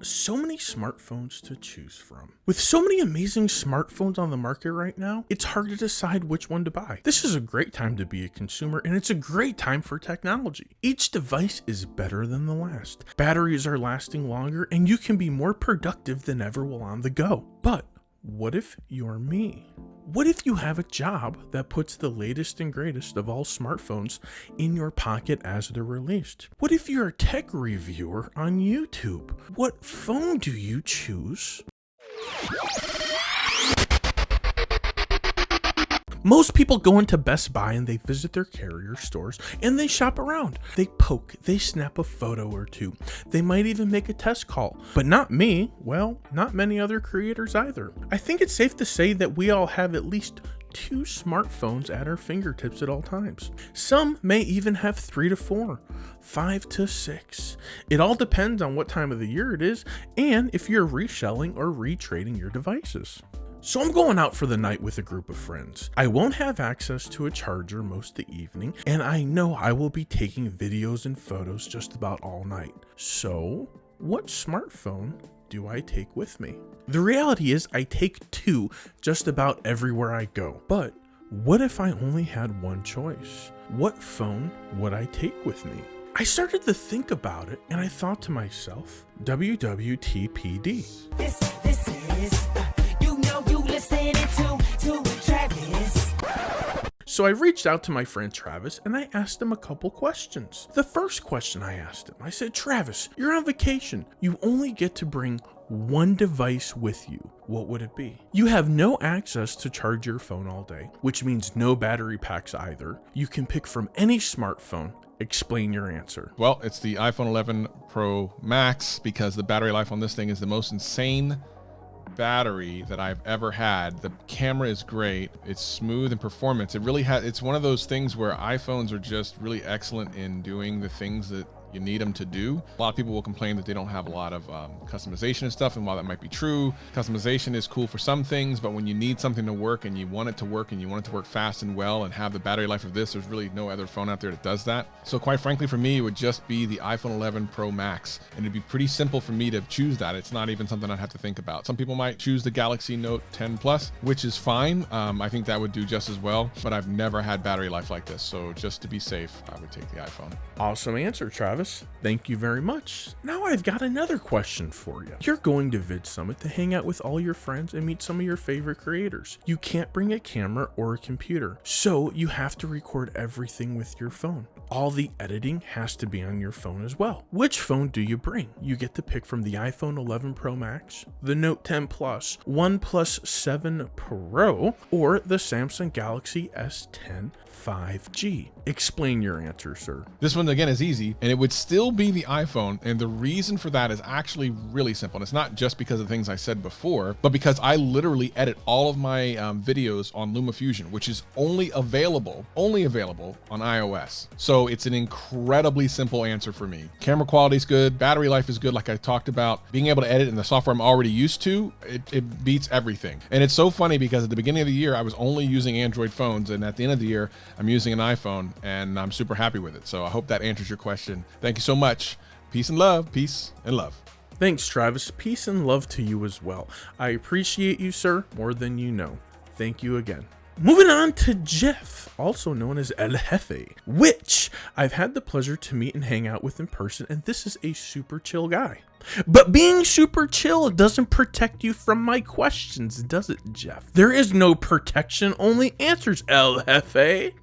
So many smartphones to choose from. With so many amazing smartphones on the market right now, it's hard to decide which one to buy. This is a great time to be a consumer, and it's a great time for technology. Each device is better than the last. Batteries are lasting longer, and you can be more productive than ever while on the go. But what if you're me? What if you have a job that puts the latest and greatest of all smartphones in your pocket as they're released? What if you're a tech reviewer on YouTube? What phone do you choose? Most people go into Best Buy and they visit their carrier stores and they shop around. They poke, they snap a photo or two. They might even make a test call. But not me. Well, not many other creators either. I think it's safe to say that we all have at least 2 smartphones at our fingertips at all times. Some may even have 3 to 4, 5 to 6. It all depends on what time of the year it is and if you're reselling or retrading your devices. So I'm going out for the night with a group of friends. I won't have access to a charger most of the evening, and I know I will be taking videos and photos just about all night. So, what smartphone do I take with me? The reality is I take 2 just about everywhere I go. But what if I only had one choice? What phone would I take with me? I started to think about it, and I thought to myself, WWTPD. This is So I reached out to my friend Travis and I asked him a couple questions. The first question I asked him, I said, Travis, you're on vacation. You only get to bring one device with you. What would it be? You have no access to charge your phone all day, which means no battery packs either. You can pick from any smartphone. Explain your answer. Well, it's the iPhone 11 Pro Max because the battery life on this thing is the most insane battery that I've ever had. The camera is great. It's smooth in performance. It's one of those things where iPhones are just really excellent in doing the things that you need them to do. A lot of people will complain that they don't have a lot of customization and stuff, and while that might be true, customization is cool for some things, but when you need something to work and you want it to work and you want it to work fast and well and have the battery life of this, there's really no other phone out there that does that. So quite frankly, for me, it would just be the iPhone 11 Pro Max, and it'd be pretty simple for me to choose that. It's not even something I'd have to think about. Some people might choose the Galaxy Note 10 Plus, which is fine. I think that would do just as well, but I've never had battery life like this, so just to be safe, I would take the iPhone. Awesome answer, Travis. Thank you very much. Now I've got another question for you. You're going to Vid Summit to hang out with all your friends and meet some of your favorite creators. You can't bring a camera or a computer, so you have to record everything with your phone. All the editing has to be on your phone as well. Which phone do you bring? You get to pick from the iPhone 11 Pro Max, the Note 10 Plus, OnePlus 7 Pro, or the Samsung Galaxy S10 5G. Explain your answer, sir. This one, again, is easy, and it would still be the iPhone, and the reason for that is actually really simple. And it's not just because of the things I said before, but because I literally edit all of my videos on LumaFusion, which is only available on iOS. So it's an incredibly simple answer for me. Camera quality is good, battery life is good, like I talked about. Being able to edit in the software I'm already used to, it beats everything. And it's so funny because at the beginning of the year, I was only using Android phones, and at the end of the year, I'm using an iPhone, and I'm super happy with it. So I hope that answers your question. Thank you so much. Peace and love. Peace and love. Thanks, Travis. Peace and love to you as well. I appreciate you, sir, more than you know. Thank you again. Moving on to Jeff, also known as El Jefe, which I've had the pleasure to meet and hang out with in person, and this is a super chill guy. But being super chill doesn't protect you from my questions, does it, Jeff? There is no protection, only answers, El Jefe.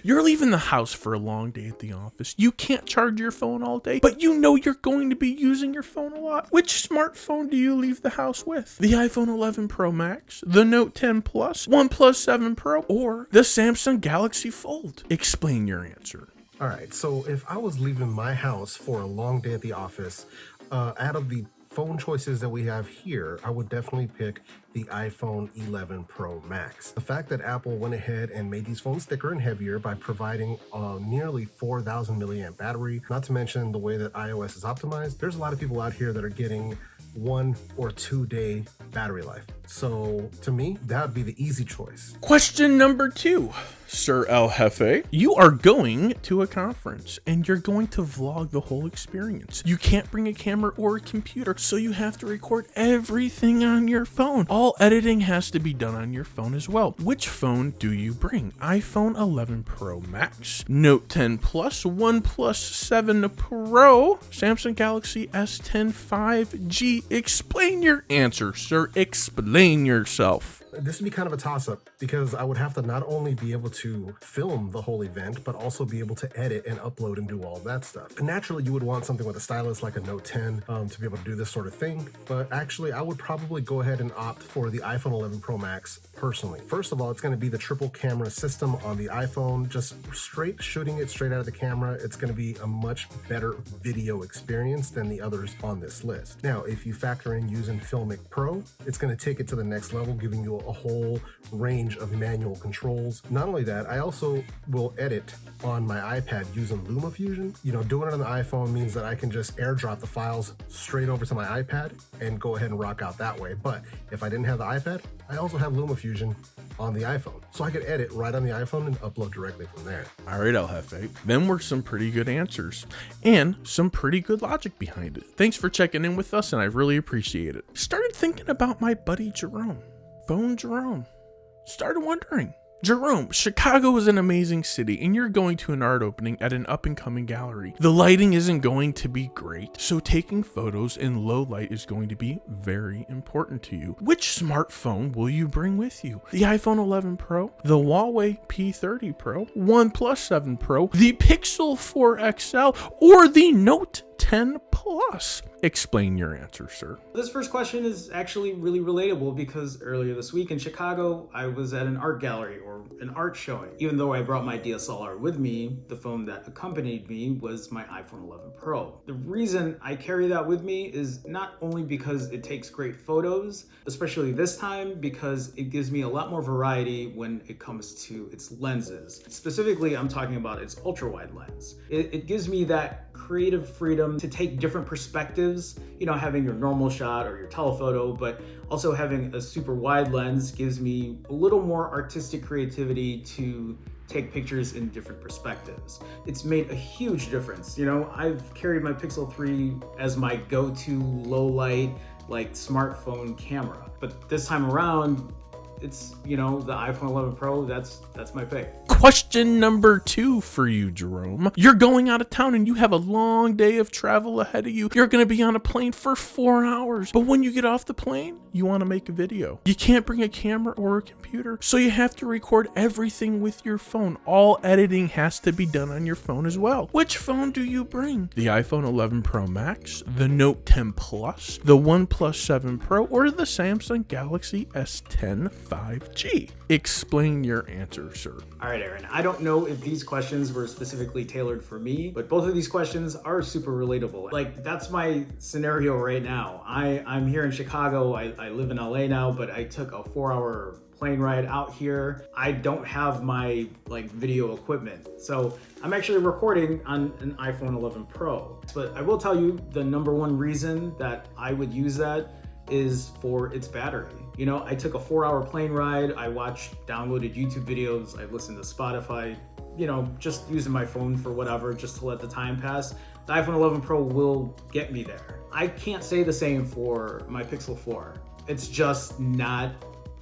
You're leaving the house for a long day at the office. You can't charge your phone all day, but you know you're going to be using your phone a lot. Which smartphone do you leave the house with? The iPhone 11 Pro Max, the Note 10 Plus, OnePlus 7 Pro, or the Samsung Galaxy Fold? Explain your answer. All right, so if I was leaving my house for a long day at the office, out of the phone choices that we have here, I would definitely pick the iPhone 11 Pro Max. The fact that Apple went ahead and made these phones thicker and heavier by providing nearly 4,000 milliamp battery, not to mention the way that iOS is optimized, there's a lot of people out here that are getting 1 or 2 day battery life. So to me, that would be the easy choice. Question number 2, Sir El Jefe. You are going to a conference and you're going to vlog the whole experience. You can't bring a camera or a computer, so you have to record everything on your phone. All editing has to be done on your phone as well. Which phone do you bring? iPhone 11 Pro Max, Note 10 Plus, OnePlus 7 Pro, Samsung Galaxy S10 5G. Explain your answer, sir. Explain yourself. This would be kind of a toss-up because I would have to not only be able to film the whole event, but also be able to edit and upload and do all that stuff. And naturally, you would want something with a stylus like a Note 10 to be able to do this sort of thing. But actually, I would probably go ahead and opt for the iPhone 11 Pro Max personally. First of all, it's going to be the triple camera system on the iPhone, just shooting it straight out of the camera. It's going to be a much better video experience than the others on this list. Now, if you factor in using Filmic Pro, it's going to take it to the next level, giving you a whole range of manual controls. Not only that, I also will edit on my iPad using LumaFusion. You know, doing it on the iPhone means that I can just airdrop the files straight over to my iPad and go ahead and rock out that way. But if I didn't have the iPad, I also have LumaFusion on the iPhone. So I could edit right on the iPhone and upload directly from there. All right, El Jefe. Them were some pretty good answers and some pretty good logic behind it. Thanks for checking in with us, and I really appreciate it. Started thinking about my buddy Jerome. Phone Jerome. Started wondering. Jerome, Chicago is an amazing city, and you're going to an art opening at an up-and-coming gallery. The lighting isn't going to be great, so taking photos in low light is going to be very important to you. Which smartphone will you bring with you? The iPhone 11 Pro, the Huawei P30 Pro, OnePlus 7 Pro, the Pixel 4 XL, or the Note 10 Plus? Explain your answer, sir. This first question is actually really relatable because earlier this week in Chicago, I was at an art gallery or an art showing. Even though I brought my DSLR with me, the phone that accompanied me was my iPhone 11 Pro. The reason I carry that with me is not only because it takes great photos, especially this time because it gives me a lot more variety when it comes to its lenses. Specifically, I'm talking about its ultra-wide lens. It gives me that creative freedom to take different perspectives, you know, having your normal shot or your telephoto, but also having a super wide lens gives me a little more artistic creativity to take pictures in different perspectives. It's made a huge difference. You know, I've carried my Pixel 3 as my go-to low light, like smartphone camera, but this time around, it's, you know, the iPhone 11 Pro, that's my pick. Question number 2 for you, Jerome. You're going out of town and you have a long day of travel ahead of you. You're going to be on a plane for 4 hours. But when you get off the plane, you want to make a video. You can't bring a camera or a computer, so you have to record everything with your phone. All editing has to be done on your phone as well. Which phone do you bring? The iPhone 11 Pro Max, the Note 10 Plus, the OnePlus 7 Pro, or the Samsung Galaxy S10 5G? Explain your answer, sir. All right, Aaron, I don't know if these questions were specifically tailored for me, but both of these questions are super relatable. Like, that's my scenario right now. I'm here in Chicago. I live in LA now, but I took a 4-hour plane ride out here. I don't have my video equipment. So I'm actually recording on an iPhone 11 Pro. But I will tell you the number one reason that I would use that is for its battery. You know, I took a 4-hour plane ride. I downloaded YouTube videos. I listened to Spotify, you know, just using my phone for whatever, just to let the time pass. The iPhone 11 Pro will get me there. I can't say the same for my Pixel 4. It's just not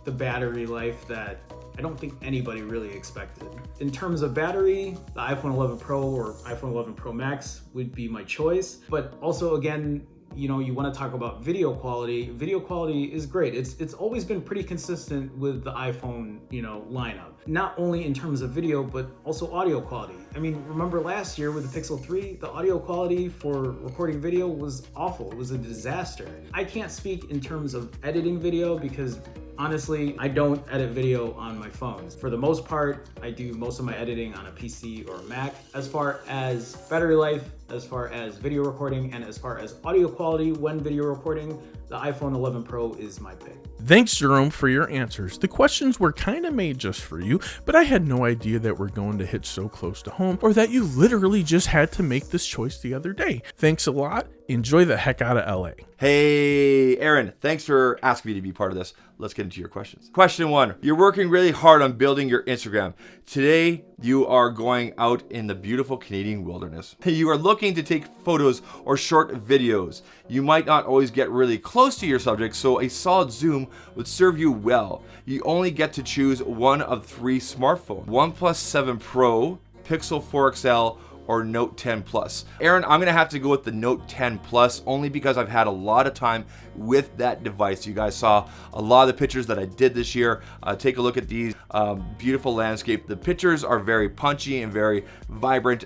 the battery life that I don't think anybody really expected. In terms of battery, the iPhone 11 Pro or iPhone 11 Pro Max would be my choice. But also, again, you know, you want to talk about video quality. Video quality is great. It's always been pretty consistent with the iPhone, you know, lineup. Not only in terms of video, but also audio quality. I mean, remember last year with the Pixel 3, the audio quality for recording video was awful. It was a disaster. I can't speak in terms of editing video because honestly, I don't edit video on my phones. For the most part, I do most of my editing on a PC or a Mac. As far as battery life, as far as video recording, and as far as audio quality when video recording, the iPhone 11 Pro is my pick. Thanks, Jerome, for your answers. The questions were kind of made just for you, but I had no idea that we're going to hit so close to home or that you literally just had to make this choice the other day. Thanks a lot, Enjoy the heck out of LA. Hey, Aaron, thanks for asking me to be part of this. Let's get into your questions. Question 1. You're working really hard on building your Instagram. Today, you are going out in the beautiful Canadian wilderness. You are looking to take photos or short videos. You might not always get really close to your subject, so a solid zoom would serve you well. You only get to choose one of 3 smartphones: OnePlus 7 Pro, Pixel 4 XL, or Note 10 Plus. Aaron, I'm gonna have to go with the Note 10 Plus only because I've had a lot of time with that device. You guys saw a lot of the pictures that I did this year. Take a look at these beautiful landscape. The pictures are very punchy and very vibrant,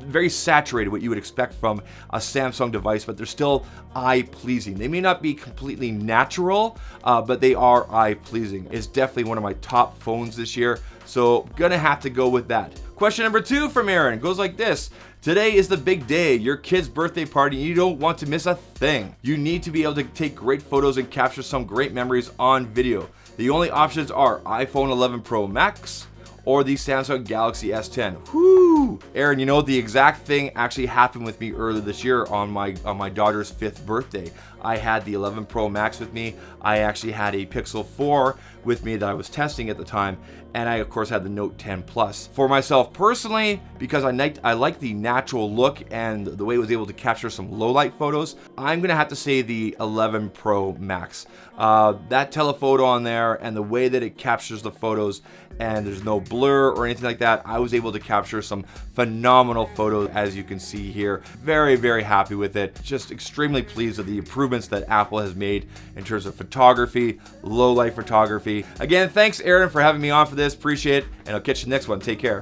very saturated, what you would expect from a Samsung device, but they're still eye-pleasing. They may not be completely natural, but they are eye-pleasing. It's definitely one of my top phones this year, so gonna have to go with that. Question number 2 from Aaron goes like this. Today is the big day, your kid's birthday party, and you don't want to miss a thing. You need to be able to take great photos and capture some great memories on video. The only options are iPhone 11 Pro Max or the Samsung Galaxy S10. Whoo! Aaron, you know, the exact thing actually happened with me earlier this year on my daughter's 5th birthday. I had the 11 Pro Max with me. I actually had a Pixel 4 with me that I was testing at the time, and I of course had the Note 10 Plus. For myself personally, because I like the natural look and the way it was able to capture some low light photos, I'm gonna have to say the 11 Pro Max. That telephoto on there and the way that it captures the photos, and there's no blur or anything like that, I was able to capture some phenomenal photos, as you can see here. Very, very happy with it. Just extremely pleased with the improvements that Apple has made in terms of photography, low light photography. Again, thanks Aaron for having me on for this. Appreciate it, and I'll catch you next one. Take care.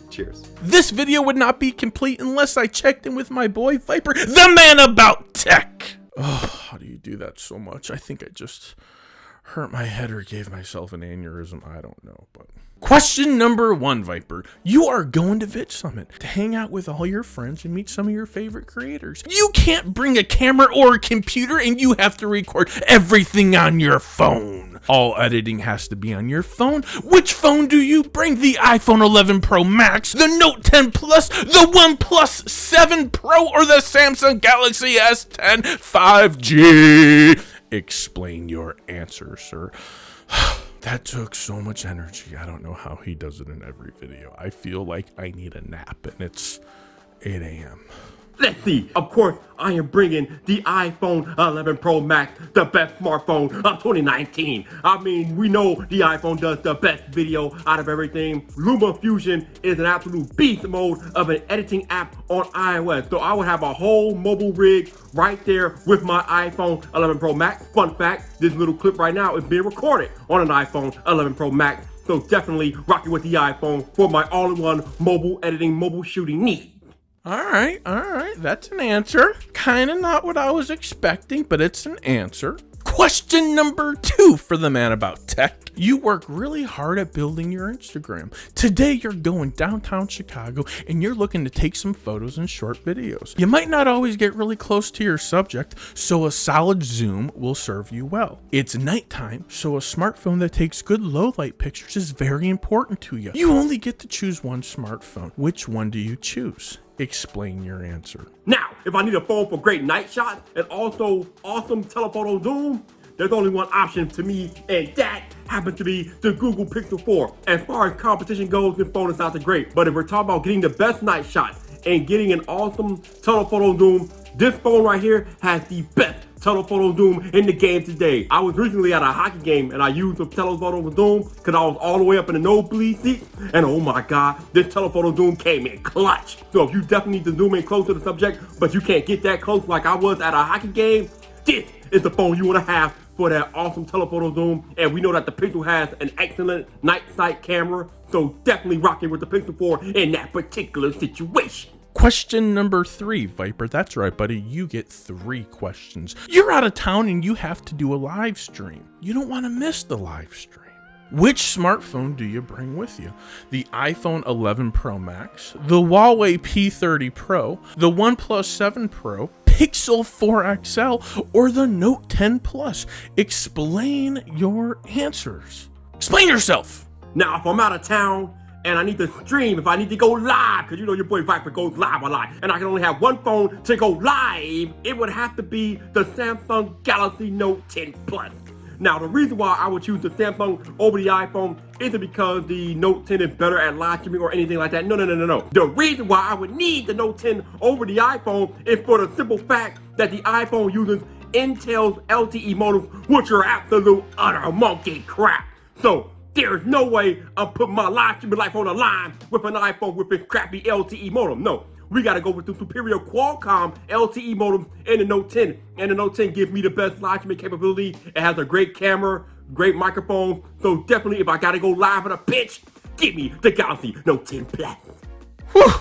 Cheers. This video would not be complete unless I checked in with my boy Vyyyper, the man about tech. Oh, how do you do that so much? I think I just hurt my head or gave myself an aneurysm. I don't know, but... Question number 1, Vyyyper. You are going to Vid Summit to hang out with all your friends and meet some of your favorite creators. You can't bring a camera or a computer, and you have to record everything on your phone. All editing has to be on your phone. Which phone do you bring? The iPhone 11 Pro Max, the Note 10 Plus, the OnePlus 7 Pro, or the Samsung Galaxy S10 5G? Explain your answer, sir. That took so much energy. I don't know how he does it in every video. I feel like I need a nap, and it's 8 a.m. Let's see. Of course, I am bringing the iPhone 11 Pro Max, the best smartphone of 2019. I mean, we know the iPhone does the best video out of everything. LumaFusion is an absolute beast mode of an editing app on iOS. So I will have a whole mobile rig right there with my iPhone 11 Pro Max. Fun fact, this little clip right now is being recorded on an iPhone 11 Pro Max. So definitely rock it with the iPhone for my all-in-one mobile editing, mobile shooting needs. All right, that's an answer. Kind of not what I was expecting, but it's an answer. Question number 2 for the man about tech. You work really hard at building your Instagram. Today you're going downtown Chicago and you're looking to take some photos and short videos. You might not always get really close to your subject, so a solid zoom will serve you well. It's nighttime, so a smartphone that takes good low light pictures is very important to you. You only get to choose one smartphone. Which one do you choose? Explain your answer. Now, if I need a phone for great night shots and also awesome telephoto zoom, there's only one option to me, and that happens to be the Google Pixel 4. As far as competition goes, this phone is not that great. But if we're talking about getting the best night shots and getting an awesome telephoto zoom, this phone right here has the best telephoto zoom in the game today. I was recently at a hockey game and I used the telephoto zoom because I was all the way up in the nosebleed seats, and oh my god, this telephoto zoom came in clutch. So if you definitely need to zoom in close to the subject, but you can't get that close like I was at a hockey game, this is the phone you want to have for that awesome telephoto zoom. And we know that the Pixel has an excellent night sight camera, so definitely rock it with the Pixel 4 in that particular situation. Question number 3, Vyyyper. That's right, buddy. You get 3 questions. You're out of town and you have to do a live stream. You don't want to miss the live stream. Which smartphone do you bring with you? The iPhone 11 Pro Max, the Huawei P30 Pro, the OnePlus 7 Pro, Pixel 4 XL, or the Note 10 Plus? Explain your answers. Explain yourself. Now, if I'm out of town and I need to stream, if I need to go live, because you know your boy Vyyyper goes live a lot, and I can only have one phone to go live, it would have to be the Samsung Galaxy Note 10 Plus. Now, the reason why I would choose the Samsung over the iPhone isn't because the Note 10 is better at live streaming or anything like that. No. The reason why I would need the Note 10 over the iPhone is for the simple fact that the iPhone uses Intel's LTE modems, which are absolute utter monkey crap. So there's no way I'm putting my live streaming life on the line with an iPhone with its crappy LTE modem. No. We gotta go with the superior Qualcomm LTE modem in the Note 10. And the Note 10 gives me the best live streaming capability. It has a great camera, great microphone. So definitely, if I gotta go live on a pitch, give me the Galaxy Note 10 Plus. Whew.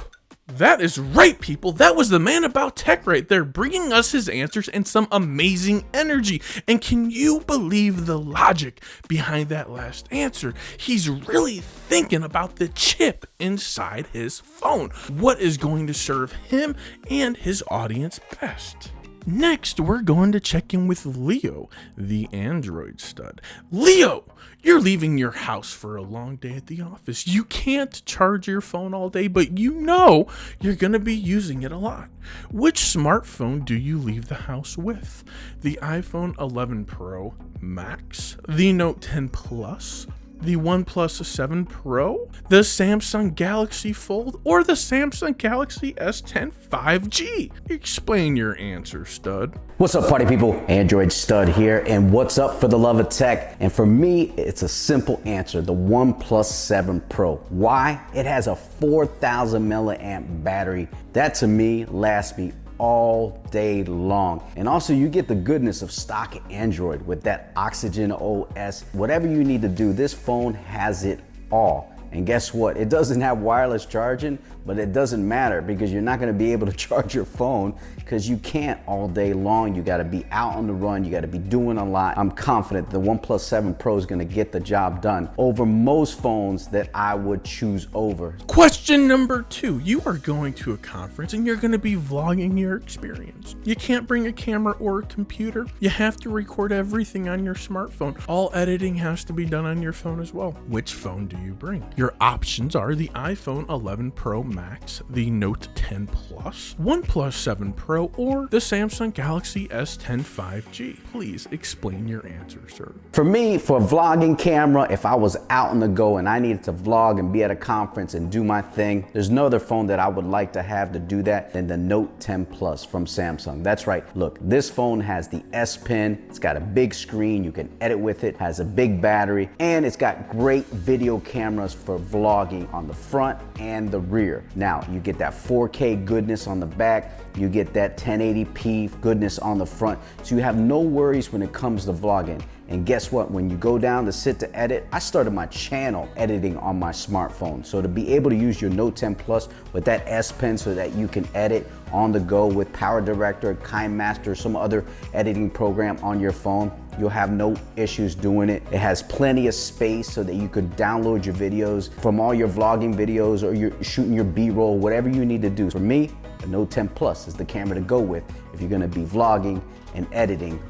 That is right, people. That was the man about tech right there, bringing us his answers and some amazing energy. And can you believe the logic behind that last answer? He's really thinking about the chip inside his phone. What is going to serve him and his audience best? Next, we're going to check in with Leo, the Android stud. Leo, you're leaving your house for a long day at the office. You can't charge your phone all day, but you know you're going to be using it a lot. Which smartphone do you leave the house with? The iPhone 11 Pro Max, the Note 10 Plus, the OnePlus 7 Pro, the Samsung Galaxy Fold, or the Samsung Galaxy S10 5G? Explain your answer, stud. What's up, party people? Android Stud here, and what's up for the love of tech? And for me, it's a simple answer, the OnePlus 7 Pro. Why? It has a 4,000 milliamp battery. That to me lasts me all day long. And also you get the goodness of stock Android with that Oxygen OS. Whatever you need to do, this phone has it all. And guess what? It doesn't have wireless charging, but it doesn't matter because you're not going to be able to charge your phone because you can't all day long. You got to be out on the run. You got to be doing a lot. I'm confident the OnePlus 7 Pro is going to get the job done over most phones that I would choose over. Question number 2. You are going to a conference and you're going to be vlogging your experience. You can't bring a camera or a computer. You have to record everything on your smartphone. All editing has to be done on your phone as well. Which phone do you bring? Your options are the iPhone 11 Pro Max, the Note 10 Plus, OnePlus 7 Pro, or the Samsung Galaxy S10 5G. Please explain your answer, sir. For me, for a vlogging camera, if I was out on the go and I needed to vlog and be at a conference and do my thing, there's no other phone that I would like to have to do that than the Note 10 Plus from Samsung. That's right. Look, this phone has the S Pen. It's got a big screen. You can edit with it, has a big battery, and it's got great video cameras for vlogging on the front and the rear. Now, you get that 4K goodness on the back. You get that 1080p goodness on the front. So you have no worries when it comes to vlogging. And guess what? When you go down to sit to edit, I started my channel editing on my smartphone. So to be able to use your Note 10 Plus with that S Pen so that you can edit on the go with Power Director, KineMaster, some other editing program on your phone, you'll have no issues doing it. It has plenty of space so that you could download your videos from all your vlogging videos or you're shooting your B-roll, whatever you need to do. For me, the Note 10 Plus is the camera to go with if you're gonna be vlogging and editing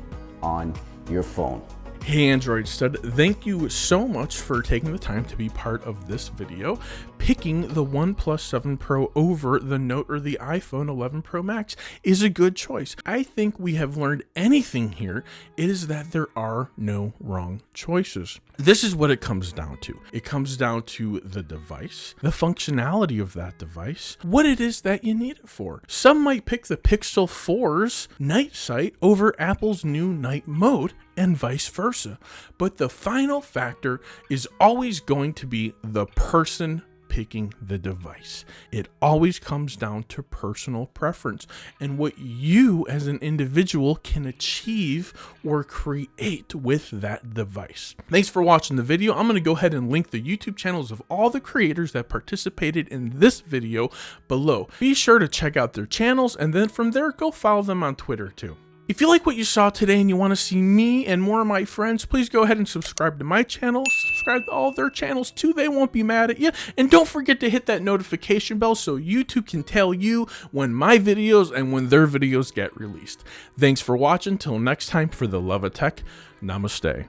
on your phone. Hey Android stud, thank you so much for taking the time to be part of this video. Picking the OnePlus 7 Pro over the Note or the iPhone 11 Pro Max is a good choice. I think we have learned anything here, it is that there are no wrong choices. This is what it comes down to. It comes down to the device, the functionality of that device, what it is that you need it for. Some might pick the Pixel 4's night sight over Apple's new night mode, and vice versa. But the final factor is always going to be the person picking the device. It always comes down to personal preference and what you as an individual can achieve or create with that device. Thanks for watching the video. I'm going to go ahead and link the YouTube channels of all the creators that participated in this video below. Be sure to check out their channels and then from there go follow them on Twitter too. If you like what you saw today and you want to see me and more of my friends, please go ahead and subscribe to my channel, subscribe to all their channels too, they won't be mad at you, and don't forget to hit that notification bell so YouTube can tell you when my videos and when their videos get released. Thanks for watching, till next time, for the love of tech, namaste.